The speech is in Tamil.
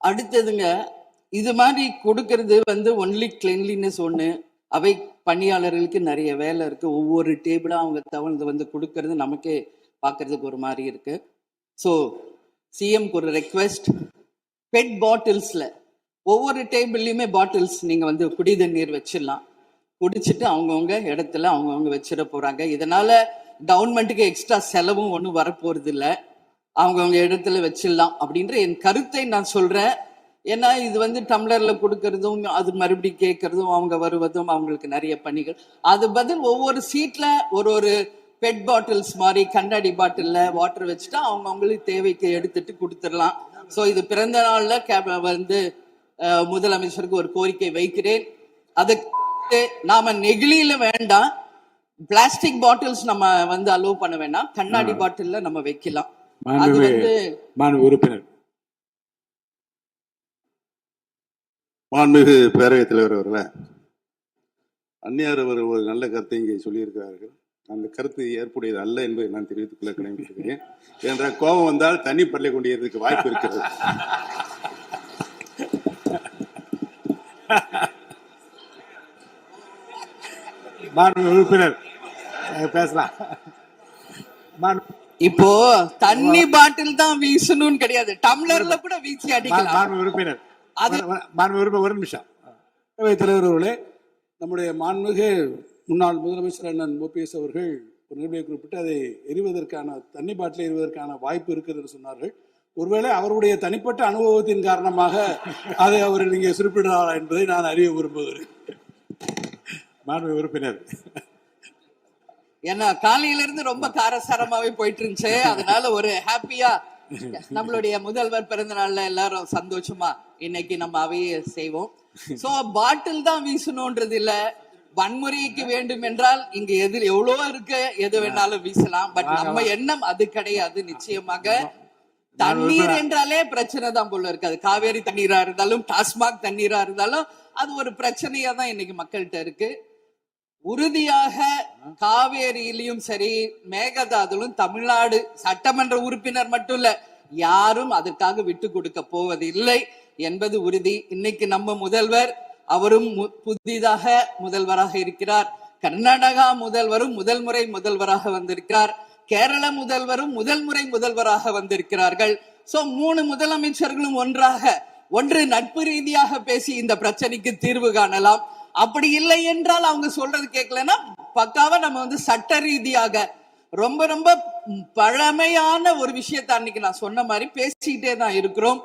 அடுத்ததுங்க, இது மாதிரி கொடுக்கறது வந்து ஒன்லி கிளென்லினஸ் ஒண்ணு. அவை பணியாளர்களுக்கு நிறைய வேலை இருக்கு. ஒவ்வொரு டேபிளா அவங்க தவழ்ந்து வந்து கொடுக்கறது நமக்கே பார்க்கறதுக்கு ஒரு மாதிரி இருக்கு. ஸோ சிஎம்க்கு ஒரு ரெக்வெஸ்ட், பெட் பாட்டில்ஸ்ல ஒவ்வொரு டேபிள்லயுமே பாட்டில்ஸ் நீங்க வந்து குடி தண்ணீர் வச்சிடலாம். குடிச்சிட்டு அவங்கவுங்க இடத்துல அவங்கவுங்க வச்சிட போறாங்க. இதனால கவர்மெண்ட்டுக்கு எக்ஸ்ட்ரா செலவும் ஒன்றும் வரப்போறது இல்லை. அவங்கவுங்க இடத்துல வச்சிடலாம் அப்படின்ற என் கருத்தை நான் சொல்றேன். ஏன்னா இது வந்து டம்ளர்ல கொடுக்கறதும் அது மறுபடியும் கேட்கறதும் அவங்க வருவதும் அவங்களுக்கு நிறைய பணிகள். அது பதில் ஒவ்வொரு சீட்ல ஒரு ஒரு பெட் பாட்டில்ஸ் மாதிரி கண்ணாடி பாட்டில்ல வாட்டர் வச்சுட்டா அவங்களுக்கு தேவைக்கு எடுத்துட்டு கொடுத்துடலாம். ஸோ இது பிறந்த நாள்ல வந்து முதலமைச்சருக்கு ஒரு கோரிக்கை வைக்கிறேன். அதுக்கு நாம நெகிழியில வேண்டாம், பிளாஸ்டிக் பாட்டில்ஸ் நம்ம வந்து அலோவ் பண்ண வேண்டாம், கண்ணாடி பாட்டில்ல நம்ம வைக்கலாம். உறுப்பினர் மாண்புமிகு பேரவைத் தலைவர் அவர்களே, அந்நியார் அவர் ஒரு நல்ல கருத்தை இங்கே சொல்லியிருக்கிறார்கள். அந்த கருத்து ஏற்புடையது அல்ல என்பதை நான் தெரிவித்துக் கொள்ள கடமைப்பட்டிருக்கிறேன். என்ற கோபம் வந்தால் தண்ணி பள்ளி கொண்டிருக்க வாய்ப்பு இருக்கிறது. உறுப்பினர் பேசலாம். இப்போ தண்ணி பாட்டில் தான் வீசணும்னு கிடையாது, டம்ளர்ல கூட வீசி அடிக்கலாம். உறுப்பினர் ஒரு நிமிஷம். தலைவர் அவர்களே, நம்முடைய மாண்புமிகு முன்னாள் முதலமைச்சர் அண்ணன் ஓபிஎஸ் அவர்கள் ஒரு நிலையை குறிப்பிட்டு அதை எரிவதற்கான தண்ணி பாட்டிலை எரிவதற்கான வாய்ப்பு இருக்குது என்று சொன்னார்கள். ஒருவேளை அவருடைய தனிப்பட்ட அனுபவத்தின் காரணமாக அதை அவர் நீங்க குறிப்பிடுறாரா என்பதை நான் அறிய விரும்புகிறேன். மாண்புமிகு உறுப்பினர். ஏன்னா காலையில இருந்து ரொம்ப காரசாரமாவே போயிட்டு இருந்துச்சு. அதனால ஒரு ஹாப்பியா நம்மளுடைய முதல்வர் பிறந்த நாள்ல எல்லாரும் சந்தோஷமா இன்னைக்கு நம்ம அவையை செய்வோம். சோ பாட்டில் தான் வீசணும்ன்றது இல்ல, வன்முறைக்கு வேண்டும் என்றால் இங்க எது எவ்வளவோ இருக்கு, எது வேணாலும் வீசலாம். பட் நம்ம எண்ணம் அது கிடையாது. நிச்சயமாக தண்ணீர் என்றாலே பிரச்சனை தான் போல இருக்கு. அது காவேரி தண்ணீரா இருந்தாலும் டாஸ்மாக் தண்ணீரா இருந்தாலும் அது ஒரு பிரச்சனையா தான் இன்னைக்கு மக்கள்கிட்ட இருக்கு. உறுதியாக காவேரியிலும் சரி மேகதாதுலும் தமிழ்நாடு சட்டமன்ற உறுப்பினர் மட்டும் இல்ல, யாரும் அதற்காக விட்டு கொடுக்க போவது இல்லை என்பது உறுதி. இன்னைக்கு நம்ம முதல்வர் அவரும் புதிதாக முதல்வராக இருக்கிறார். கர்நாடகா முதல்வரும் முதல் முறை முதல்வராக வந்திருக்கிறார். கேரள முதல்வரும் முதல் முறை முதல்வராக வந்திருக்கிறார்கள். சோ 3 முதலமைச்சர்களும் ஒன்று நட்பு ரீதியாக பேசி இந்த பிரச்சனைக்கு தீர்வு காணலாம். அப்படி இல்லை என்றால் அவங்க சொல்றது கேட்கலன்னா பக்காவா நம்ம வந்து சட்ட ரீதியாக ரொம்ப ரொம்ப பழமையான ஒரு விஷயத்த அன்னைக்கு நான் சொன்ன மாதிரி பேசிக்கிட்டே தான் இருக்கிறோம்.